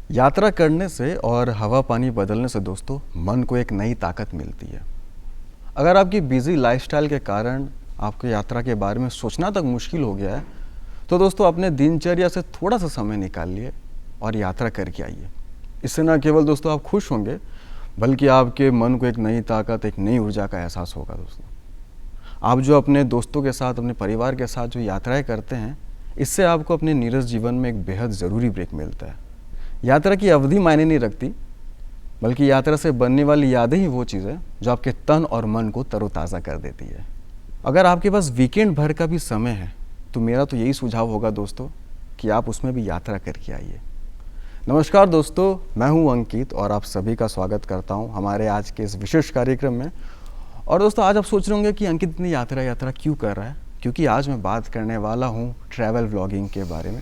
यात्रा करने से और हवा पानी बदलने से दोस्तों मन को एक नई ताकत मिलती है। अगर आपकी बिजी लाइफस्टाइल के कारण आपको यात्रा के बारे में सोचना तक मुश्किल हो गया है तो दोस्तों अपने दिनचर्या से थोड़ा सा समय निकालिए और यात्रा करके आइए। इससे न केवल दोस्तों आप खुश होंगे बल्कि आपके मन को एक नई ताकत, एक नई ऊर्जा का एहसास होगा। दोस्तों आप जो अपने दोस्तों के साथ, अपने परिवार के साथ जो यात्राएं करते हैं, इससे आपको अपने नीरस जीवन में एक बेहद ज़रूरी ब्रेक मिलता है। यात्रा की अवधि मायने नहीं रखती, बल्कि यात्रा से बनने वाली यादें ही वो चीज़ है जो आपके तन और मन को तरोताज़ा कर देती है। अगर आपके पास वीकेंड भर का भी समय है तो मेरा तो यही सुझाव होगा दोस्तों कि आप उसमें भी यात्रा करके आइए। नमस्कार दोस्तों, मैं हूं अंकित और आप सभी का स्वागत करता हूं हमारे आज के इस विशेष कार्यक्रम में। और दोस्तों आज आप सोच रहे होंगे कि अंकित इतनी यात्रा क्यों कर रहा है, क्योंकि आज मैं बात करने वाला हूं ट्रैवल व्लॉगिंग के बारे में।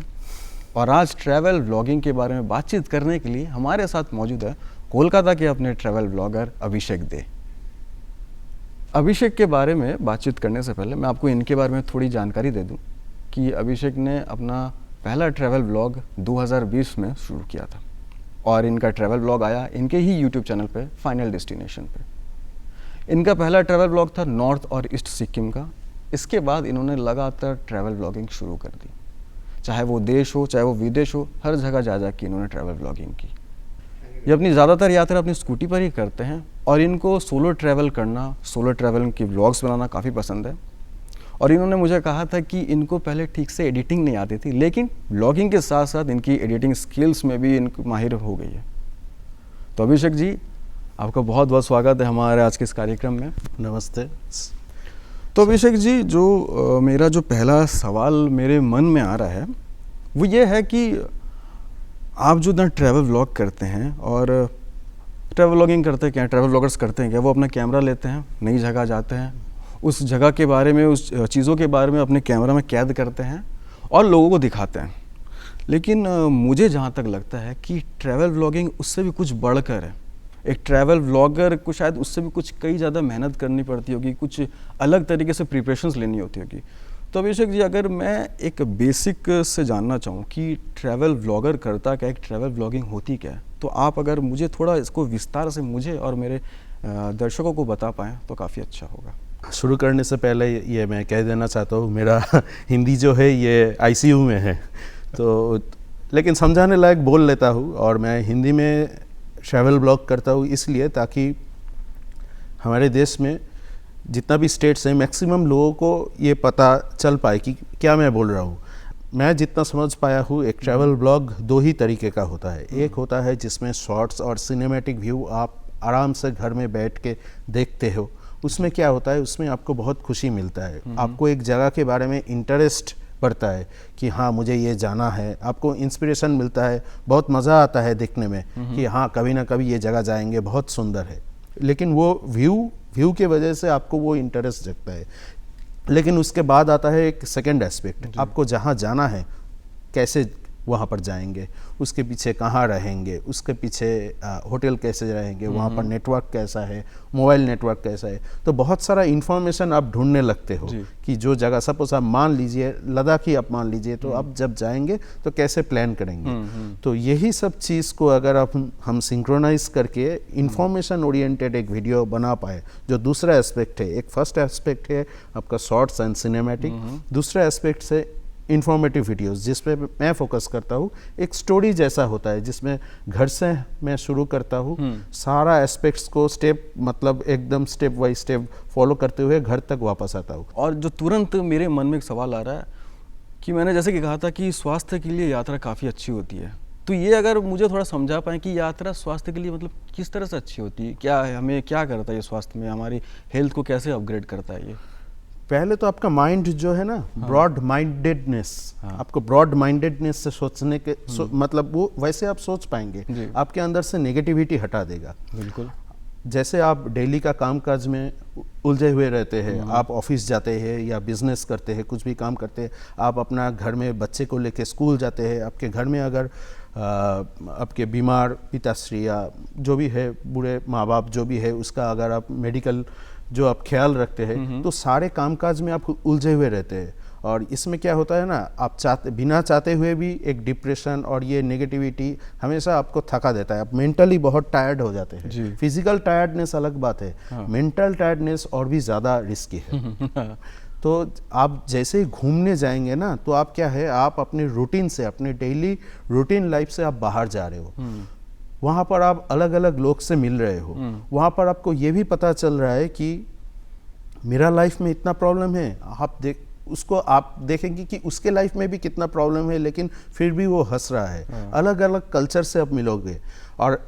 और आज ट्रैवल व्लॉगिंग के बारे में बातचीत करने के लिए हमारे साथ मौजूद है कोलकाता के अपने ट्रैवल व्लॉगर अभिषेक दे। अभिषेक के बारे में बातचीत करने से पहले मैं आपको इनके बारे में थोड़ी जानकारी दे दूं कि अभिषेक ने अपना पहला ट्रैवल व्लॉग 2020 में शुरू किया था और इनका ट्रैवल व्लॉग आया इनके ही यूट्यूब चैनल पे, फाइनल डेस्टिनेशन पे। इनका पहला ट्रैवल व्लॉग था नॉर्थ और ईस्ट सिक्किम का। इसके बाद इन्होंने लगातार ट्रैवल व्लॉगिंग शुरू कर दी, चाहे वो देश हो चाहे वो विदेश हो, हर जगह जा के इन्होंने ट्रैवल व्लॉगिंग की। ये अपनी ज़्यादातर यात्रा अपनी स्कूटी पर ही करते हैं और इनको सोलो ट्रैवल करना, सोलो ट्रैवल की व्लॉग्स बनाना काफ़ी पसंद है। और इन्होंने मुझे कहा था कि इनको पहले ठीक से एडिटिंग नहीं आती थी, लेकिन व्लॉगिंग के साथ साथ इनकी एडिटिंग स्किल्स में भी इनको माहिर हो गई है। तो अभिषेक जी, आपका बहुत बहुत स्वागत है हमारे आज के इस कार्यक्रम में। नमस्ते। तो अभिषेक जी, जो मेरा जो पहला सवाल मेरे मन में आ रहा है वो ये है कि आप जो ना ट्रैवल व्लॉग करते हैं और ट्रैवल व्लॉगिंग करते हैं, क्या ट्रैवल व्लॉगर्स करते हैं क्या, वो अपना कैमरा लेते हैं, नई जगह जाते हैं, उस जगह के बारे में, उस चीज़ों के बारे में अपने कैमरा में कैद करते हैं और लोगों को दिखाते हैं। लेकिन मुझे जहाँ तक लगता है कि ट्रैवल व्लॉगिंग उससे भी कुछ बढ़कर है। एक ट्रैवल व्लॉगर को शायद उससे भी कुछ कई ज़्यादा मेहनत करनी पड़ती होगी, कुछ अलग तरीके से प्रिपरेशंस लेनी होती होगी। तो अभिषेक जी, अगर मैं एक बेसिक से जानना चाहूँ कि ट्रैवल व्लॉगर करता क्या, एक ट्रैवल व्लॉगिंग होती क्या है, तो आप अगर मुझे थोड़ा इसको विस्तार से मुझे और मेरे दर्शकों को बता पाएँ तो काफ़ी अच्छा होगा। शुरू करने से पहले ये मैं कह देना चाहता हूँ, मेरा हिंदी जो है ये आईसीयू में है, तो लेकिन समझाने लायक बोल लेता हूँ। और मैं हिंदी में ट्रैवल ब्लॉग करता हूँ इसलिए ताकि हमारे देश में जितना भी स्टेट्स हैं मैक्सिमम लोगों को ये पता चल पाए कि क्या मैं बोल रहा हूँ। मैं जितना समझ पाया हूँ, एक ट्रैवल ब्लॉग दो ही तरीके का होता है। एक होता है जिसमें शॉर्ट्स और सिनेमैटिक व्यू आप आराम से घर में बैठ के देखते हो। उसमें क्या होता है, उसमें आपको बहुत खुशी मिलता है, आपको एक जगह के बारे में इंटरेस्ट बढ़ता है कि हाँ मुझे ये जाना है, आपको इंस्पिरेशन मिलता है, बहुत मज़ा आता है देखने में कि हाँ कभी ना कभी ये जगह जाएंगे, बहुत सुंदर है। लेकिन वो व्यू के वजह से आपको वो इंटरेस्ट जगता है। लेकिन उसके बाद आता है एक सेकंड एस्पेक्ट, आपको जहाँ जाना है कैसे वहाँ पर जाएंगे, उसके पीछे कहाँ रहेंगे, उसके पीछे होटल कैसे रहेंगे, वहाँ पर नेटवर्क कैसा है, मोबाइल नेटवर्क कैसा है। तो बहुत सारा इन्फॉर्मेशन आप ढूंढने लगते हो कि जो जगह, सपोज आप मान लीजिए लद्दाख ही आप मान लीजिए, तो आप जब जाएंगे तो कैसे प्लान करेंगे। तो यही सब चीज़ को अगर हम सिंक्रोनाइज करके इन्फॉर्मेशन ओरिएंटेड एक वीडियो बना पाए, जो दूसरा एस्पेक्ट है, एक फर्स्ट एस्पेक्ट है आपका शॉर्ट्स एंड सिनेमैटिक, दूसरा एस्पेक्ट से इन्फॉर्मेटिव वीडियोस जिस पे मैं फोकस करता हूँ। एक स्टोरी जैसा होता है जिसमें घर से मैं शुरू करता हूँ, सारा एस्पेक्ट्स को मतलब एकदम स्टेप बाय स्टेप फॉलो करते हुए घर तक वापस आता हूँ। और जो तुरंत मेरे मन में एक सवाल आ रहा है कि मैंने जैसे कि कहा था कि स्वास्थ्य के लिए यात्रा काफ़ी अच्छी होती है, तो ये अगर मुझे थोड़ा समझा पाएँ कि यात्रा स्वास्थ्य के लिए मतलब किस तरह से अच्छी होती है, क्या है, हमें क्या करता है ये स्वास्थ्य में, हमारी हेल्थ को कैसे अपग्रेड करता है ये। पहले तो आपका माइंड जो है ना, ब्रॉड माइंडेडनेस, आपको ब्रॉड माइंडेडनेस से सोचने के मतलब वो वैसे आप सोच पाएंगे, आपके अंदर से नेगेटिविटी हटा देगा। बिल्कुल। जैसे आप डेली का कामकाज में उलझे हुए रहते हैं, आप ऑफिस जाते हैं या बिजनेस करते हैं, कुछ भी काम करते हैं, आप अपना घर में बच्चे को लेके स्कूल जाते हैं, आपके घर में अगर आपके बीमार पिताश्री या जो भी है, बूढ़े माँ बाप जो भी है, उसका अगर आप मेडिकल जो आप ख्याल रखते हैं, तो सारे कामकाज में आप उलझे हुए रहते हैं। और इसमें क्या होता है ना, आप बिना चाहते हुए भी एक डिप्रेशन और ये नेगेटिविटी हमेशा आपको थका देता है, आप मेंटली बहुत टायर्ड हो जाते हैं। फिजिकल टायर्डनेस अलग बात है, मेंटल टायर्डनेस और भी ज़्यादा रिस्की है। तो आप जैसे ही घूमने जाएंगे ना, तो आप क्या है, आप अपने रूटीन से, अपने डेली रूटीन लाइफ से आप बाहर जा रहे हो, वहाँ पर आप अलग अलग लोग से मिल रहे हो, वहाँ पर आपको ये भी पता चल रहा है कि मेरा लाइफ में इतना प्रॉब्लम है, उसको आप देखेंगे कि उसके लाइफ में भी कितना प्रॉब्लम है, लेकिन फिर भी वो हंस रहा है। अलग अलग कल्चर से आप मिलोगे, और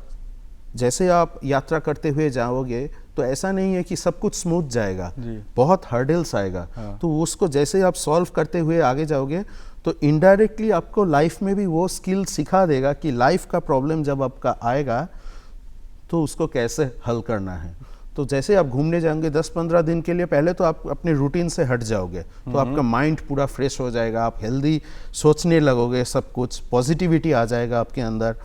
जैसे आप यात्रा करते हुए जाओगे तो ऐसा नहीं है कि सब कुछ स्मूथ जाएगा, बहुत हर्डल्स आएगा। तो उसको जैसे आप सॉल्व करते हुए आगे जाओगे तो इनडायरेक्टली आपको लाइफ में भी वो स्किल सिखा देगा कि लाइफ का प्रॉब्लम जब आपका आएगा तो उसको कैसे हल करना है। तो जैसे आप घूमने जाएंगे 10-15 दिन के लिए, पहले तो आप अपने रूटीन से हट जाओगे, तो आपका माइंड पूरा फ्रेश हो जाएगा, आप हेल्दी सोचने लगोगे, सब कुछ पॉजिटिविटी आ जाएगा आपके अंदर।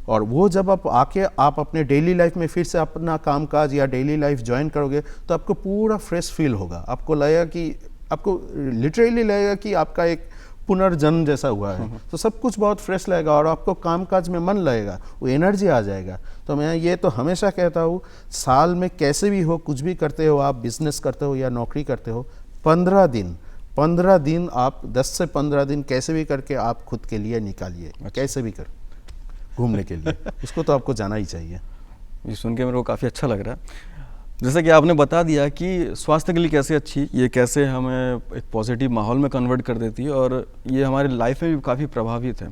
और वो जब आप आके आप अपने डेली लाइफ में फिर से अपना कामकाज या डेली लाइफ ज्वाइन करोगे तो आपको पूरा फ्रेश फील होगा, आपको लगेगा कि, आपको लिटरली लगेगा कि आपका एक पुनर्जन्म जैसा हुआ है। तो सब कुछ बहुत फ्रेश लगेगा और आपको कामकाज में मन लगेगा, वो एनर्जी आ जाएगा। तो मैं ये तो हमेशा कहता हूँ, साल में कैसे भी हो, कुछ भी करते हो, आप बिजनेस करते हो या नौकरी करते हो, 15 दिन आप 10 से 15 दिन कैसे भी करके आप खुद के लिए निकालिए, कैसे भी कर घूमने के लिए। उसको तो आपको जाना ही चाहिए। ये सुन के मेरे को काफ़ी अच्छा लग रहा है। जैसे कि आपने बता दिया कि स्वास्थ्य के लिए कैसे अच्छी, ये कैसे हमें एक पॉजिटिव माहौल में कन्वर्ट कर देती है और ये हमारी लाइफ में भी काफ़ी प्रभावित है।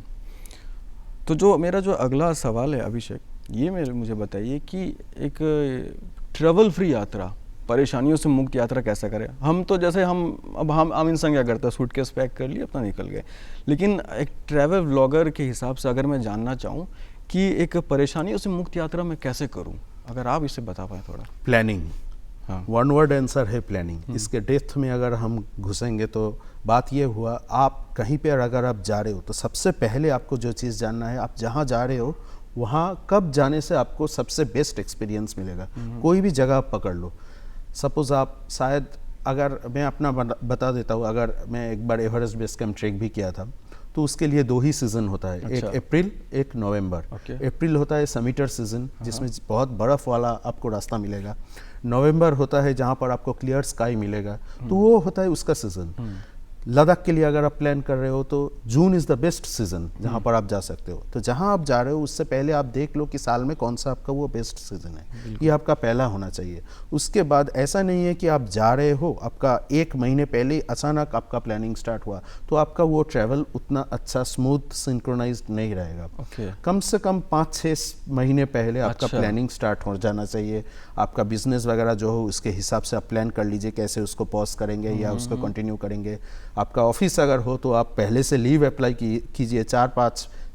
तो जो मेरा जो अगला सवाल है अभिषेक, ये मुझे बताइए कि एक ट्रैवल फ्री यात्रा, परेशानियों से मुक्त यात्रा कैसे करें। हम तो जैसे हम आम इंसान क्या करते हैं, सूटकेस पैक कर लिए, अपना निकल गए। लेकिन एक ट्रैवल व्लॉगर के हिसाब से अगर मैं जानना चाहूँ कि एक परेशानियों से मुक्त यात्रा मैं कैसे करूँ, अगर आप इसे बता पाए थोड़ा। प्लानिंग, वन वर्ड आंसर है प्लानिंग। इसके डेप्थ में अगर हम घुसेंगे तो बात ये हुआ, आप कहीं पर अगर आप जा रहे हो तो सबसे पहले आपको जो चीज़ जानना है, आप जहाँ जा रहे हो वहाँ कब जाने से आपको सबसे बेस्ट एक्सपीरियंस मिलेगा। कोई भी जगह आप पकड़ लो, सपोज़ आप शायद, अगर मैं अपना बता देता हूँ, अगर मैं एक बार एवरेस्ट बेस कैंप ट्रेक भी किया था, तो उसके लिए 2 ही सीज़न होता है। अच्छा। एक अप्रैल, एक नवंबर। अप्रैल होता है समिटर सीज़न, जिसमें बहुत बर्फ़ वाला आपको रास्ता मिलेगा। नवंबर होता है जहाँ पर आपको क्लियर स्काई मिलेगा, तो वो होता है उसका सीज़न। लद्दाख के लिए अगर आप प्लान कर रहे हो तो जून इज़ द बेस्ट सीज़न जहाँ पर आप जा सकते हो। तो जहाँ आप जा रहे हो उससे पहले आप देख लो कि साल में कौन सा आपका वो बेस्ट सीज़न है, ये आपका पहला होना चाहिए। उसके बाद ऐसा नहीं है कि आप जा रहे हो, आपका 1 महीने पहले अचानक आपका प्लानिंग स्टार्ट हुआ तो आपका वो ट्रैवल उतना अच्छा स्मूथ सिंक्रोनाइज्ड नहीं रहेगा। कम से कम 5-6 महीने पहले आपका प्लानिंग स्टार्ट हो जाना चाहिए। आपका बिजनेस वगैरह जो हो उसके हिसाब से आप प्लान कर लीजिए, कैसे उसको पॉज करेंगे या उसको कंटिन्यू करेंगे। आपका ऑफिस अगर हो तो आप पहले से लीव अप्लाई कीजिए,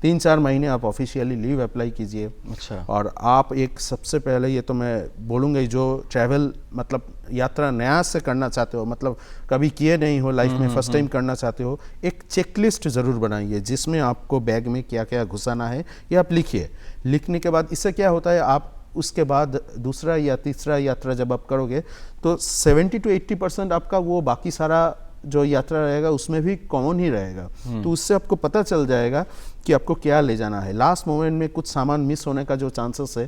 3-4 महीने आप ऑफिशियली लीव अप्लाई कीजिए। अच्छा। और आप एक सबसे पहले, ये तो मैं बोलूँगा, जो ट्रैवल मतलब यात्रा नया से करना चाहते हो, मतलब कभी किए नहीं हो लाइफ में, फर्स्ट टाइम करना चाहते हो, एक चेकलिस्ट ज़रूर बनाइए जिसमें आपको बैग में क्या क्या घुसाना है ये आप लिखिए। लिखने के बाद इससे क्या होता है, आप उसके बाद दूसरा या तीसरा यात्रा जब आप करोगे तो 70-80% आपका वो बाकी सारा जो यात्रा रहेगा उसमें भी कॉमन ही रहेगा। तो उससे आपको पता चल जाएगा कि आपको क्या ले जाना है। लास्ट मोमेंट में कुछ सामान मिस होने का जो चांसेस है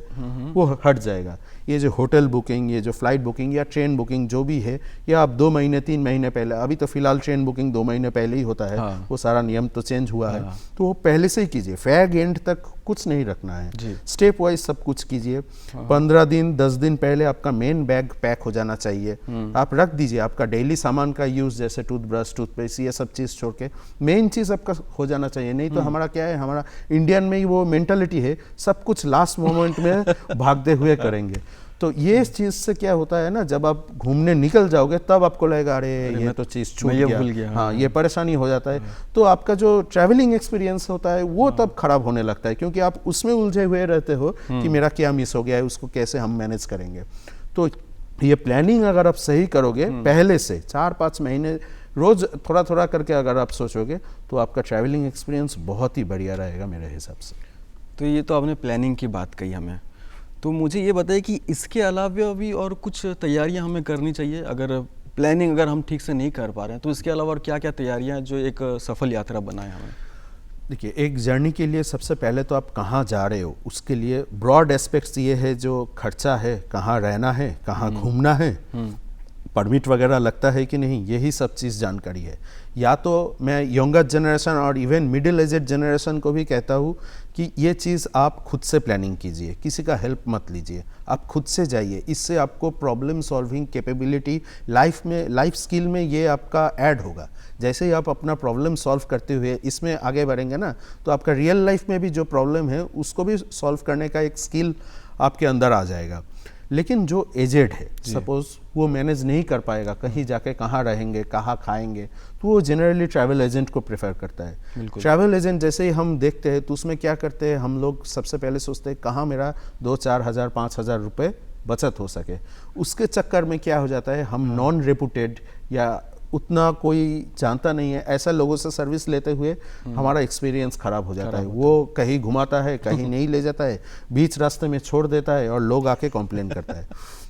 वो हट जाएगा। ये जो होटल बुकिंग, ये जो फ्लाइट बुकिंग या ट्रेन बुकिंग जो भी है, ये आप 2 महीने 3 महीने पहले, अभी तो फिलहाल ट्रेन बुकिंग 2 महीने पहले ही होता है। वो सारा नियम तो चेंज हुआ है, तो वो पहले से ही कीजिए। फैग एंड तक कुछ नहीं रखना है, स्टेप वाइज सब कुछ कीजिए। 15 दिन 10 दिन पहले आपका मेन बैग पैक हो जाना चाहिए। आप रख दीजिए आपका डेली सामान का यूज, जैसे टूथब्रश, टूथपेस्ट, ये सब चीज़ छोड़ के मेन चीज़ आपका हो जाना चाहिए। नहीं तो हमारा क्या है, हमारा इंडियन में ही वो मेंटालिटी है, सब कुछ लास्ट मोमेंट में भागते हुए करेंगे। तो ये चीज़ से क्या होता है ना, जब आप घूमने निकल जाओगे तब आपको लगेगा अरे ये तो चीज़ छूट गया, हाँ ये परेशानी हो जाता है। तो आपका जो ट्रैवलिंग एक्सपीरियंस होता है वो तब खराब होने लगता है, क्योंकि आप उसमें उलझे हुए रहते हो कि मेरा क्या मिस हो गया है, उसको कैसे हम मैनेज करेंगे। तो ये प्लानिंग अगर आप सही करोगे पहले से 4-5 महीने रोज थोड़ा थोड़ा करके अगर आप सोचोगे तो आपका ट्रैवलिंग एक्सपीरियंस बहुत ही बढ़िया रहेगा मेरे हिसाब से। तो ये तो आपने प्लानिंग की बात कही हमें, तो मुझे ये बताइए कि इसके अलावा भी और कुछ तैयारियां हमें करनी चाहिए अगर प्लानिंग अगर हम ठीक से नहीं कर पा रहे हैं, तो इसके अलावा और क्या क्या तैयारियां हैं जो एक सफल यात्रा बनाए हमें? देखिए, एक जर्नी के लिए सबसे पहले तो आप कहाँ जा रहे हो उसके लिए ब्रॉड एस्पेक्ट्स ये है, जो खर्चा है, कहाँ रहना है, कहाँ घूमना है, परमिट वगैरह लगता है कि नहीं, यही सब चीज़ जानकारी है। या तो मैं यंगर जनरेशन और इवन मिडिल एजेड जनरेशन को भी कहता हूँ कि ये चीज़ आप खुद से प्लानिंग कीजिए, किसी का हेल्प मत लीजिए, आप खुद से जाइए। इससे आपको प्रॉब्लम सॉल्विंग कैपेबिलिटी लाइफ में, लाइफ स्किल में ये आपका ऐड होगा। जैसे ही आप अपना प्रॉब्लम सॉल्व करते हुए इसमें आगे बढ़ेंगे ना, तो आपका रियल लाइफ में भी जो प्रॉब्लम है उसको भी सॉल्व करने का एक स्किल आपके अंदर आ जाएगा। लेकिन जो एजेड है, सपोज वो मैनेज नहीं कर पाएगा, कहीं जाके कहाँ रहेंगे, कहाँ खाएंगे, तो वो जनरली ट्रैवल एजेंट को प्रेफर करता है। ट्रैवल एजेंट जैसे ही हम देखते हैं तो उसमें क्या करते हैं, हम लोग सबसे पहले सोचते हैं कहाँ मेरा 2-4 हज़ार 5 हज़ार रुपये बचत हो सके। उसके चक्कर में क्या हो जाता है, हम नॉन रेपुटेड या उतना कोई जानता नहीं है ऐसा लोगों से सर्विस लेते हुए हमारा एक्सपीरियंस ख़राब हो जाता है। वो कहीं घुमाता है, कहीं नहीं ले जाता है, बीच रास्ते में छोड़ देता है और लोग आके कंप्लेन करता है।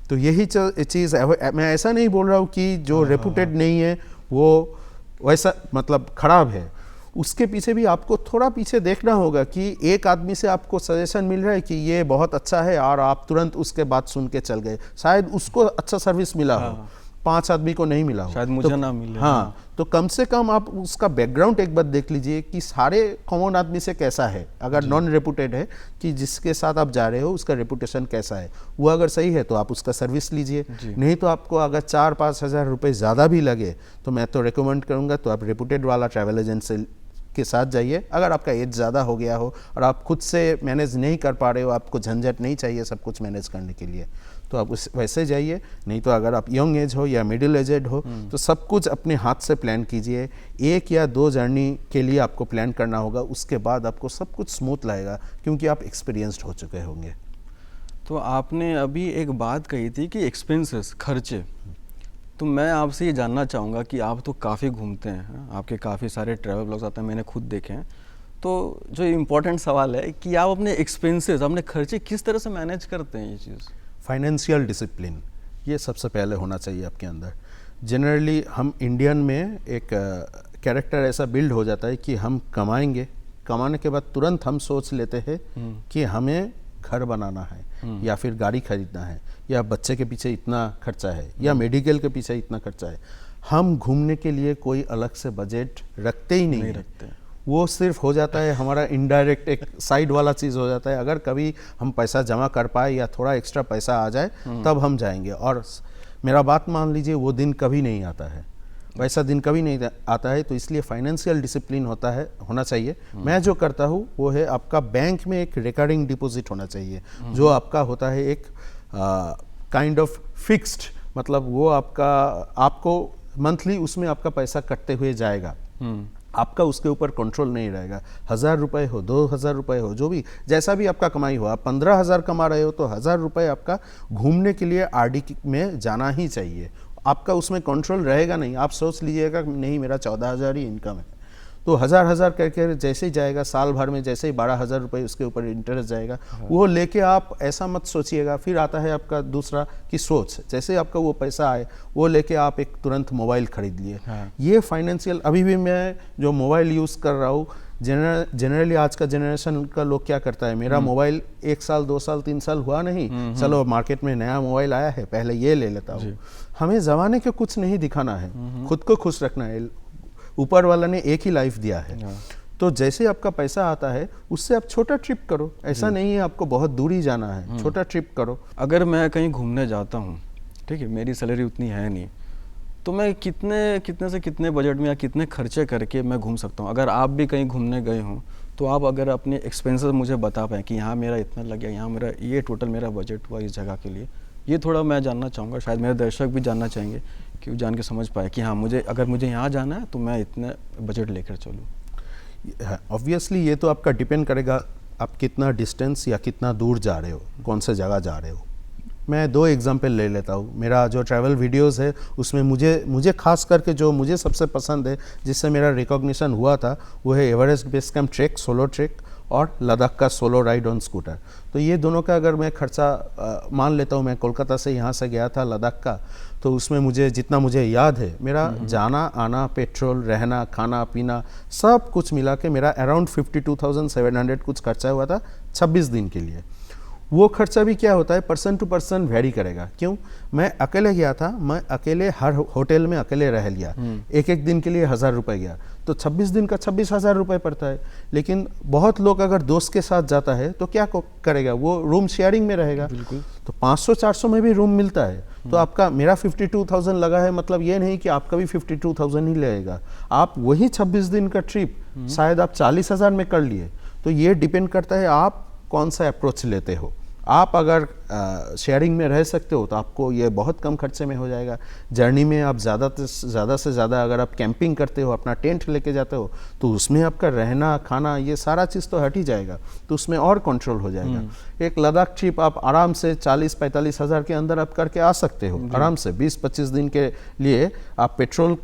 तो यही चीज़, मैं ऐसा नहीं बोल रहा हूँ कि जो रेपुटेड नहीं है वो वैसा मतलब ख़राब है, उसके पीछे भी आपको थोड़ा पीछे देखना होगा कि एक आदमी से आपको सजेशन मिल रहा है कि ये बहुत अच्छा है और आप तुरंत उसके बात सुन के चल गए, शायद उसको अच्छा सर्विस मिला हो, 5 आदमी को नहीं मिला हो, शायद मुझे ना मिले। हाँ, तो कम से कम आप उसका बैकग्राउंड एक बार देख लीजिए कि सारे कॉमन आदमी से कैसा है। अगर नॉन रेपुटेड है कि जिसके साथ आप जा रहे हो उसका रेपुटेशन कैसा है, वो अगर सही है तो आप उसका सर्विस लीजिए। नहीं तो आपको अगर 4-5 हज़ार रुपये ज़्यादा भी लगे तो मैं तो रिकमेंड करूँगा तो आप रेपुटेड वाला ट्रैवल एजेंट से के साथ जाइए। अगर आपका एज ज़्यादा हो गया हो और आप खुद से मैनेज नहीं कर पा रहे हो, आपको झंझट नहीं चाहिए सब कुछ मैनेज करने के लिए, तो आप उस वैसे जाइए। नहीं तो अगर आप यंग एज हो या मिडिल एजेड हो तो सब कुछ अपने हाथ से प्लान कीजिए। 1 या 2 जर्नी के लिए आपको प्लान करना होगा, उसके बाद आपको सब कुछ स्मूथ लगेगा क्योंकि आप एक्सपीरियंस्ड हो चुके होंगे। तो आपने अभी एक बात कही थी कि एक्सपेंसेस, खर्चे, तो मैं आपसे ये जानना चाहूँगा कि आप तो काफ़ी घूमते हैं, आपके काफ़ी सारे ट्रैवल ब्लॉग्स आते हैं, मैंने खुद देखे हैं। तो जो इम्पोर्टेंट सवाल है कि आप अपने एक्सपेंसेस, अपने खर्चे किस तरह से मैनेज करते हैं? ये चीज़ फाइनेंशियल डिसिप्लिन, ये सबसे पहले होना चाहिए आपके अंदर। जनरली हम इंडियन में एक कैरेक्टर ऐसा बिल्ड हो जाता है कि हम कमाएंगे, कमाने के बाद तुरंत हम सोच लेते हैं कि हमें घर बनाना है या फिर गाड़ी खरीदना है या बच्चे के पीछे इतना खर्चा है या मेडिकल के पीछे इतना खर्चा है। हम घूमने के लिए कोई अलग से बजट रखते ही नहीं रखते। वो सिर्फ हो जाता है हमारा इनडायरेक्ट एक साइड वाला चीज़ हो जाता है। अगर कभी हम पैसा जमा कर पाए या थोड़ा एक्स्ट्रा पैसा आ जाए तब हम जाएंगे। और मेरा बात मान लीजिए, वो दिन कभी नहीं आता है, वैसा दिन कभी नहीं आता है। तो इसलिए फाइनेंशियल डिसिप्लिन होना चाहिए। मैं जो करता हूँ वो है, आपका बैंक में एक रिकरिंग डिपॉजिट होना चाहिए जो आपका होता है एक काइंड ऑफ फिक्स्ड, मतलब वो आपको मंथली उसमें आपका पैसा कटते हुए जाएगा। आपका उसके ऊपर कंट्रोल नहीं रहेगा। 1000 रुपये हो, 2000 रुपये हो, जो भी जैसा भी आपका कमाई हो, आप 15,000 कमा रहे हो तो 1000 रुपये आपका घूमने के लिए आरडी में जाना ही चाहिए। आपका उसमें कंट्रोल रहेगा नहीं। आप सोच लीजिएगा नहीं मेरा 14,000 ही इनकम है, तो 1000 करके जैसे ही जाएगा, साल भर में जैसे ही 12,000 रुपये उसके ऊपर इंटरेस्ट जाएगा, वो लेके आप ऐसा मत सोचिएगा। फिर आता है आपका दूसरा की सोच, जैसे आपका वो पैसा आए वो लेके आप एक तुरंत मोबाइल खरीद लिए। ये फाइनेंशियल, अभी भी मैं जो मोबाइल यूज़ कर रहा हूँ, जनरली आज का जनरेशन का लोग क्या करता है, मेरा मोबाइल 1 साल 2 साल 3 साल हुआ नहीं, चलो मार्केट में नया मोबाइल आया है, पहले ये ले लेता हूँ। हमें ज़माने के कुछ नहीं दिखाना है, खुद को खुश रखना है। ऊपर वाला ने एक ही लाइफ दिया है, तो जैसे आपका पैसा आता है उससे आप छोटा ट्रिप करो। ऐसा नहीं है आपको बहुत दूरी जाना है, छोटा ट्रिप करो। अगर मैं कहीं घूमने जाता हूँ, ठीक है, मेरी सैलरी उतनी है नहीं, तो मैं कितने से कितने बजट में या कितने खर्चे करके मैं घूम सकता हूँ? अगर आप भी कहीं घूमने गए हों तो आप अगर अपने एक्सपेंसेस मुझे बता पाएँ कि यहाँ मेरा इतना लग गया, यहाँ मेरा ये टोटल मेरा बजट हुआ इस जगह के लिए, ये थोड़ा मैं जानना चाहूँगा। शायद मेरे दर्शक भी जानना चाहेंगे कि वो जान के समझ पाए कि हाँ, अगर मुझे यहाँ जाना है तो मैं इतने बजट लेकर चलूँ। ऑब्वियसली ये तो आपका डिपेंड करेगा आप कितना डिस्टेंस या कितना दूर जा रहे हो, कौन से जगह जा रहे हो। मैं 2 एग्जांपल ले लेता हूँ। मेरा जो ट्रैवल वीडियोस है उसमें मुझे खास करके जो मुझे सबसे पसंद है, जिससे मेरा रिकॉग्निशन हुआ था, वो है Everest base camp track, solo trek और लद्दाख का सोलो राइड ऑन स्कूटर। तो ये दोनों का अगर मैं खर्चा मान लेता हूँ, मैं कोलकाता से यहाँ से गया था लद्दाख का, तो उसमें मुझे जितना मुझे याद है, मेरा जाना आना, पेट्रोल, रहना, खाना पीना सब कुछ मिला के मेरा अराउंड 52,700 कुछ खर्चा हुआ था 26 दिन के लिए। वो खर्चा भी क्या होता है, पर्सन टू पर्सन वेरी करेगा। क्यों? मैं अकेले गया था, मैं अकेले हर होटल में अकेले रह लिया, एक एक दिन के लिए 1,000 रुपये गया, तो 26 दिन का 26,000 रुपये पड़ता है। लेकिन बहुत लोग अगर दोस्त के साथ जाता है तो क्या करेगा, वो रूम शेयरिंग में रहेगा, तो 500-400 में भी रूम मिलता है। तो आपका मेरा 52,000 लगा है, मतलब ये नहीं कि आपका भी 52,000 ही लगेगा। आप वही 26 दिन का ट्रिप शायद आप 40,000 में कर लिए। तो ये डिपेंड करता है आप कौन सा अप्रोच लेते हो। आप अगर शेयरिंग में रह सकते हो तो आपको ये बहुत कम खर्चे में हो जाएगा। जर्नी में आप ज़्यादा से ज़्यादा अगर आप कैंपिंग करते हो, अपना टेंट लेके जाते हो, तो उसमें आपका रहना खाना ये सारा चीज़ तो हट ही जाएगा, तो उसमें और कंट्रोल हो जाएगा। एक लद्दाख ट्रिप आप आराम से 40-45 हज़ार के अंदर आप करके आ सकते हो आराम से। 20-25 दिन के लिए आप पेट्रोल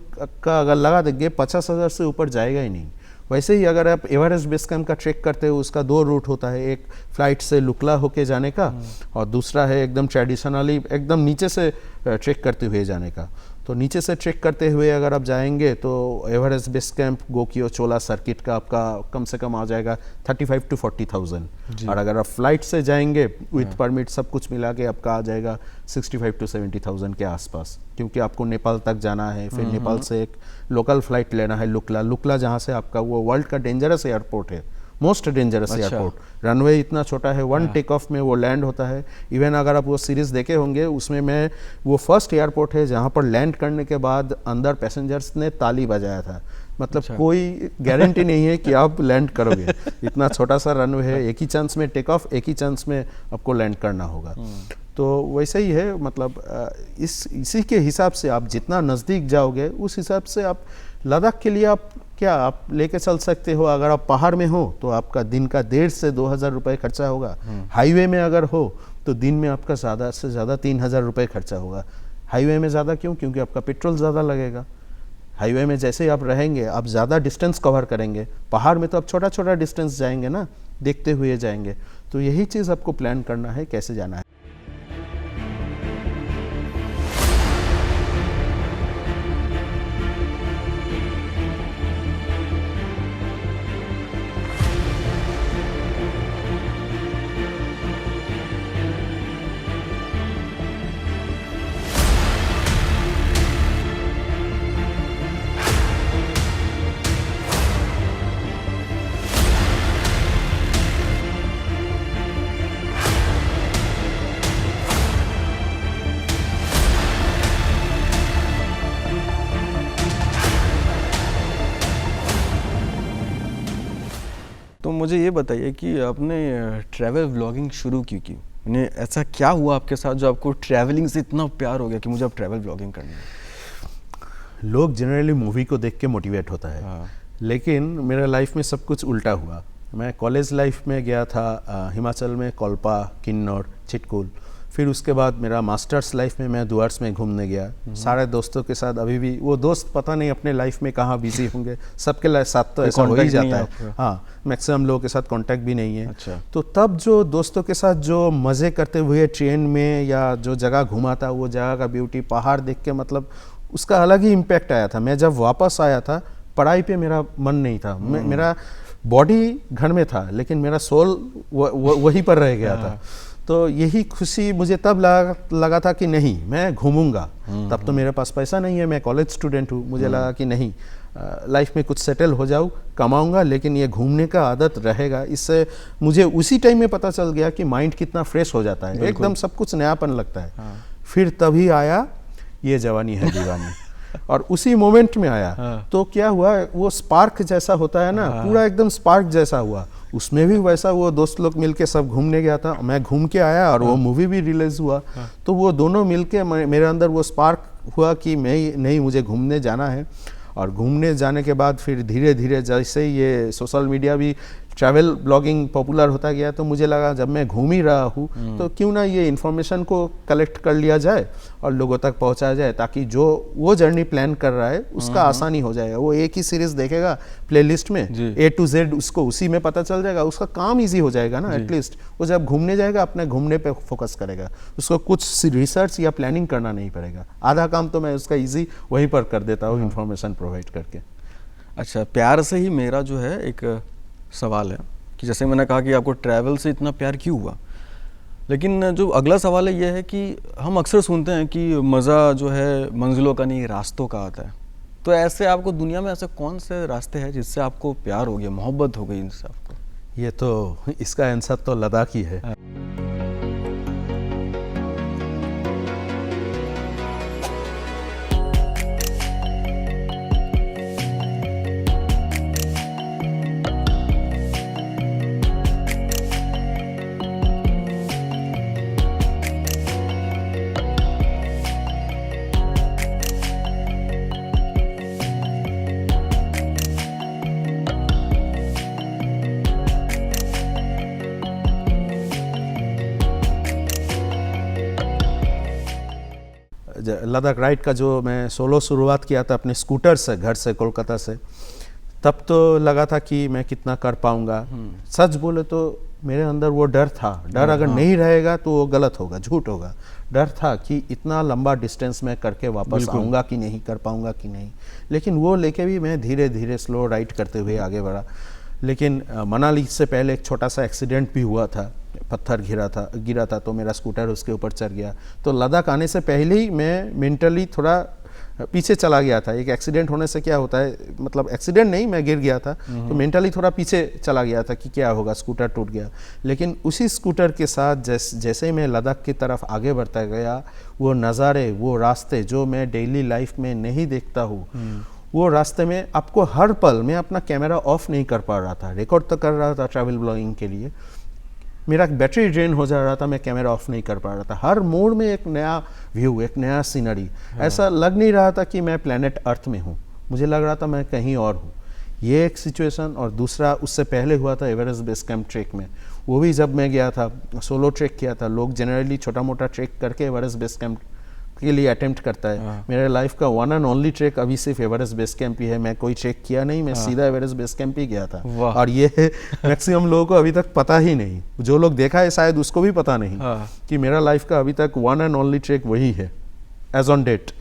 का अगर लगा देंगे 50,000 से ऊपर जाएगा ही नहीं। वैसे ही अगर आप एवरेस्ट बेस कैंप का ट्रेक करते हो, उसका 2 रूट होता है, एक फ्लाइट से लुकला होके जाने का और दूसरा है एकदम ट्रेडिशनली एकदम नीचे से ट्रेक करते हुए जाने का। तो नीचे से ट्रेक करते हुए अगर आप जाएंगे तो एवरेस्ट बेस कैंप गोकियो चोला सर्किट का आपका कम से कम आ जाएगा 35,000 to 40,000। और अगर आप फ्लाइट से जाएंगे विथ परमिट सब कुछ मिला के आपका आ जाएगा 65,000 to 70,000 के आसपास, क्योंकि आपको नेपाल तक जाना है, फिर नेपाल से एक लोकल फ्लाइट लेना है लुकला जहाँ से आपका वो वर्ल्ड का डेंजरस एयरपोर्ट है, मोस्ट डेंजरस एयरपोर्ट। रनवे इतना छोटा है, 1 टेक ऑफ में वो लैंड होता है। इवन अगर आप वो सीरीज़ देखे होंगे उसमें मैं वो फर्स्ट एयरपोर्ट है जहाँ पर लैंड करने के बाद अंदर पैसेंजर्स ने ताली बजाया था। मतलब कोई गारंटी नहीं है कि आप लैंड करोगे, इतना छोटा सा रनवे है, एक ही चांस में टेक ऑफ, एक ही चांस में आपको लैंड करना होगा। तो वैसे ही है, मतलब इसी के हिसाब से आप जितना नज़दीक जाओगे उस हिसाब से आप लद्दाख के लिए आप लेके चल सकते हो। अगर आप पहाड़ में हो तो आपका दिन का 1,500 से 2,000 रुपये खर्चा होगा। हाईवे में अगर हो तो दिन में आपका ज़्यादा से ज़्यादा 3,000 रुपये खर्चा होगा। हाईवे में ज़्यादा क्यों? क्योंकि आपका पेट्रोल ज़्यादा लगेगा। हाईवे में जैसे ही आप रहेंगे आप ज़्यादा डिस्टेंस कवर करेंगे, पहाड़ में तो आप छोटा छोटा डिस्टेंस जाएंगे ना, देखते हुए जाएंगे। तो यही चीज़ आपको प्लान करना है कैसे जाना है। तो मुझे ये बताइए कि आपने ट्रैवल व्लॉगिंग शुरू क्यों की? यानी ऐसा क्या हुआ आपके साथ जो आपको ट्रैवलिंग से इतना प्यार हो गया कि मुझे अब ट्रैवल व्लॉगिंग करनी है? लोग जनरली मूवी को देख के मोटिवेट होता है, लेकिन मेरा लाइफ में सब कुछ उल्टा हुआ। मैं कॉलेज लाइफ में गया था हिमाचल में, कोलपा, किन्नौर, चिटकुल। फिर उसके बाद मेरा मास्टर्स लाइफ में मैं डुअर्स में घूमने गया सारे दोस्तों के साथ। अभी भी वो दोस्त पता नहीं अपने लाइफ में कहाँ बिजी होंगे, सबके साथ तो ऐसा हो ही जाता है। हाँ, मैक्सिमम लोगों के साथ कांटेक्ट भी नहीं है। अच्छा। तो तब जो दोस्तों के साथ जो मज़े करते हुए ट्रेन में या जो जगह घूमा था, वो जगह का ब्यूटी, पहाड़ देख के मतलब उसका अलग ही इम्पैक्ट आया था। मैं जब वापस आया था, पढ़ाई पे मेरा मन नहीं था, मेरा बॉडी घर में था लेकिन मेरा सोल वहीं पर रह गया था। तो यही खुशी मुझे तब लगा था कि नहीं, मैं घूमूंगा। तब तो मेरे पास पैसा नहीं है, मैं कॉलेज स्टूडेंट हूँ। मुझे लगा कि नहीं, लाइफ में कुछ सेटल हो जाऊँ, कमाऊंगा, लेकिन ये घूमने का आदत रहेगा। इससे मुझे उसी टाइम में पता चल गया कि माइंड कितना फ्रेश हो जाता है, एकदम सब कुछ नयापन लगता है। फिर तभी आया ये जवानी है दीवानी और उसी मोमेंट में आया। तो क्या हुआ, वो स्पार्क जैसा होता है ना, पूरा एकदम स्पार्क जैसा हुआ। उसमें भी वैसा वो दोस्त लोग मिलके सब घूमने गया था, मैं घूम के आया और वो मूवी भी रिलीज हुआ। तो वो दोनों मिलके मेरे अंदर वो स्पार्क हुआ कि नहीं, मुझे घूमने जाना है। और घूमने जाने के बाद फिर धीरे धीरे जैसे ही ये सोशल मीडिया भी ट्रैवल ब्लॉगिंग पॉपुलर होता गया तो मुझे लगा जब मैं घूम ही रहा हूँ तो क्यों ना ये इन्फॉर्मेशन को कलेक्ट कर लिया जाए और लोगों तक पहुँचाया जाए, ताकि जो वो जर्नी प्लान कर रहा है उसका आसानी हो जाएगा। वो एक ही सीरीज़ देखेगा प्लेलिस्ट में, A to Z उसको उसी में पता चल जाएगा, उसका काम ईजी हो जाएगा ना। एटलीस्ट वो जब घूमने जाएगा अपने घूमने पे फोकस करेगा, उसको कुछ रिसर्च या प्लानिंग करना नहीं पड़ेगा। आधा काम तो मैं उसका ईजी वहीं पर कर देता हूँ इन्फॉर्मेशन प्रोवाइड करके। अच्छा, प्यार से ही मेरा जो है एक सवाल है कि जैसे मैंने कहा कि आपको ट्रैवल से इतना प्यार क्यों हुआ, लेकिन जो अगला सवाल है ये है कि हम अक्सर सुनते हैं कि मज़ा जो है मंजिलों का नहीं रास्तों का आता है। तो ऐसे आपको दुनिया में ऐसे कौन से रास्ते हैं जिससे आपको प्यार हो गया, मोहब्बत हो गई इनसे आपको? ये तो इसका आंसर तो लद्दाख ही है। लद्दाख राइड का जो मैं सोलो शुरुआत किया था अपने स्कूटर से, घर से कोलकाता से, तब तो लगा था कि मैं कितना कर पाऊंगा। सच बोले तो मेरे अंदर वो डर था, डर अगर नहीं रहेगा तो वो गलत होगा, झूठ होगा। डर था कि इतना लंबा डिस्टेंस में करके वापस आऊँगा कि नहीं, कर पाऊँगा कि नहीं। लेकिन वो लेके भी मैं धीरे धीरे स्लो राइड करते हुए आगे बढ़ा। लेकिन मनाली से पहले एक छोटा सा एक्सीडेंट भी हुआ था, पत्थर गिरा था तो मेरा स्कूटर उसके ऊपर चढ़ गया। तो लद्दाख आने से पहले ही मैं मेंटली थोड़ा पीछे चला गया था। एक एक्सीडेंट होने से क्या होता है, मतलब एक्सीडेंट नहीं, मैं गिर गया था तो मेंटली थोड़ा पीछे चला गया था कि क्या होगा, स्कूटर टूट गया। लेकिन उसी स्कूटर के साथ जैसे ही मैं लद्दाख की तरफ आगे बढ़ता गया, वो नज़ारे, वो रास्ते जो मैं डेली लाइफ में नहीं देखता हूँ, वो रास्ते में आपको हर पल मैं अपना कैमरा ऑफ नहीं कर पा रहा था। रिकॉर्ड तो कर रहा था ट्रैवल ब्लॉगिंग के लिए, मेरा बैटरी ड्रेन हो जा रहा था, मैं कैमरा ऑफ नहीं कर पा रहा था। हर मोड़ में एक नया व्यू, एक नया सीनरी। ऐसा लग नहीं रहा था कि मैं प्लेनेट अर्थ में हूँ, मुझे लग रहा था मैं कहीं और हूँ। ये एक सिचुएशन। और दूसरा उससे पहले हुआ था एवरेस्ट बेस कैंप ट्रेक में। वो भी जब मैं गया था, सोलो ट्रेक किया था। लोग जनरली छोटा मोटा ट्रेक करके एवरेस्ट बेस कैंप के लिए अटेम्प्ट करता है। मेरे लाइफ का वन एंड ओनली ट्रेक अभी सिर्फ एवरेस्ट बेस कैंप ही है। मैं कोई ट्रेक किया नहीं, मैं सीधा एवरेस्ट बेस कैंप ही गया था। और ये मैक्सिमम लोगों को अभी तक पता ही नहीं। जो लोग देखा है शायद उसको भी पता नहीं कि मेरा लाइफ का अभी तक वन एंड ओनली ट्रेक वही है एज ऑन डेट।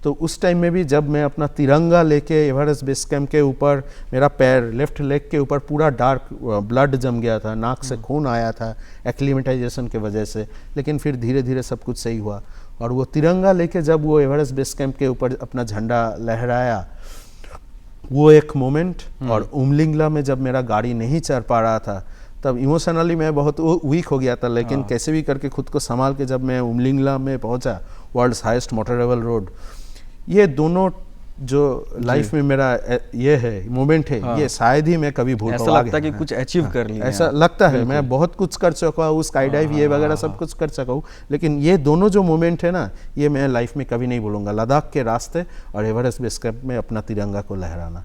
तो उस टाइम में भी जब मैं अपना तिरंगा लेके एवरेस्ट बेस कैंप के ऊपर, मेरा पैर लेफ्ट लेग के ऊपर पूरा डार्क ब्लड जम गया था, नाक से खून आया था एक्लीमेटाइजेशन के वजह से। लेकिन फिर धीरे धीरे सब कुछ सही हुआ। और वो तिरंगा लेके जब वो एवरेस्ट बेस कैंप के ऊपर अपना झंडा लहराया, वो एक मोमेंट। और उमलिंगला में जब मेरा गाड़ी नहीं चढ़ पा रहा था, तब इमोशनली मैं बहुत वीक हो गया था। लेकिन कैसे भी करके खुद को संभाल के जब मैं उमलिंगला में पहुंचा, वर्ल्ड्स हाईएस्ट मोटरेबल रोड, ये दोनों जो लाइफ में मेरा ये है मोमेंट है, ये शायद ही मैं कभी भूल पाऊंगा। ऐसा लगता है कि कुछ अचीव कर लिया, ऐसा लगता है। मैं बहुत कुछ कर चुका हूँ, स्काई डाइव ये वगैरह सब कुछ कर चुका हूँ। लेकिन ये दोनों जो मोमेंट है ना, ये मैं लाइफ में कभी नहीं भूलूंगा। लद्दाख के रास्ते और एवरेस्ट बेस कैंप में अपना तिरंगा को लहराना।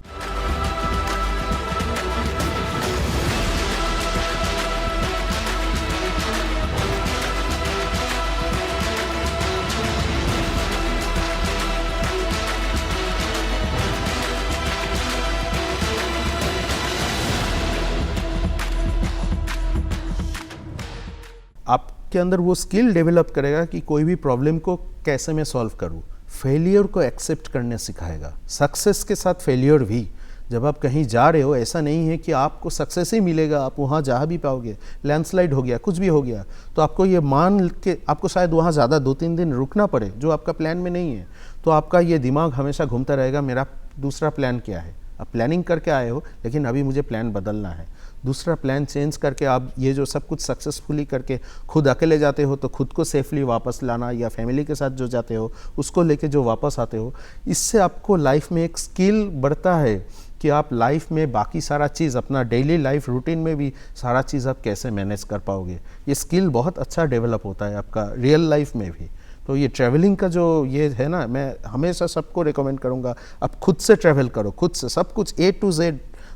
आपके अंदर वो स्किल डेवलप करेगा कि कोई भी प्रॉब्लम को कैसे मैं सॉल्व करूँ। फेलियर को एक्सेप्ट करने सिखाएगा। सक्सेस के साथ फेलियर भी। जब आप कहीं जा रहे हो, ऐसा नहीं है कि आपको सक्सेस ही मिलेगा, आप वहाँ जा भी पाओगे। लैंडस्लाइड हो गया, कुछ भी हो गया, तो आपको ये मान के आपको शायद वहाँ ज़्यादा 2-3 दिन रुकना पड़े, जो आपका प्लान में नहीं है। तो आपका ये दिमाग हमेशा घूमता रहेगा, मेरा दूसरा प्लान क्या है। आप प्लानिंग करके आए हो, लेकिन अभी मुझे प्लान बदलना है। दूसरा प्लान चेंज करके आप ये जो सब कुछ सक्सेसफुली करके खुद अकेले जाते हो, तो खुद को सेफली वापस लाना, या फैमिली के साथ जो जाते हो उसको लेके जो वापस आते हो, इससे आपको लाइफ में एक स्किल बढ़ता है कि आप लाइफ में बाकी सारा चीज़, अपना डेली लाइफ रूटीन में भी सारा चीज़ आप कैसे मैनेज कर पाओगे। ये स्किल बहुत अच्छा डेवलप होता है आपका रियल लाइफ में भी। तो ये ट्रैवलिंग का जो ये है ना, मैं हमेशा सबको रिकमेंड करूँगा, आप खुद से ट्रैवल करो, खुद से सब कुछ A to Z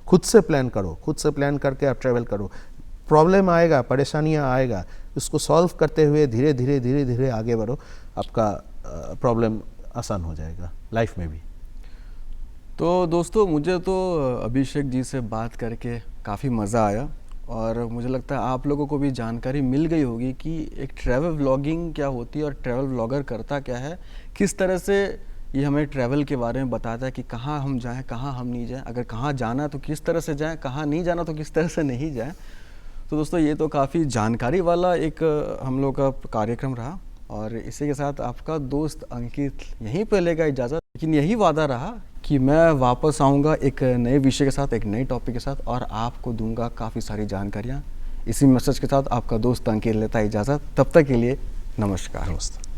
खुद से प्लान करो, खुद से प्लान करके आप ट्रैवल करो। प्रॉब्लम आएगा, परेशानियां आएगा, उसको सॉल्व करते हुए धीरे धीरे धीरे धीरे आगे बढ़ो, आपका प्रॉब्लम आसान हो जाएगा लाइफ में भी। तो दोस्तों, मुझे तो अभिषेक जी से बात करके काफ़ी मज़ा आया और मुझे लगता है आप लोगों को भी जानकारी मिल गई होगी कि एक ट्रैवल व्लॉगिंग क्या होती है और ट्रैवल व्लॉगर करता क्या है, किस तरह से ये हमें ट्रैवल के बारे में बताता है कि कहाँ हम जाएं, कहाँ हम नहीं जाएं, अगर कहाँ जाना तो किस तरह से जाएं, कहाँ नहीं जाना तो किस तरह से नहीं जाएं। तो दोस्तों, ये तो काफ़ी जानकारी वाला एक हम लोग का कार्यक्रम रहा और इसी के साथ आपका दोस्त अंकित यहीं पर लेगा इजाज़त, लेकिन यही वादा रहा कि मैं वापस आऊँगा एक नए विषय के साथ, एक नए टॉपिक के साथ और आपको दूंगा काफ़ी सारी जानकारियाँ। इसी मैसेज के साथ आपका दोस्त अंकित लेता है इजाज़त। तब तक के लिए नमस्कार। नमस्ते।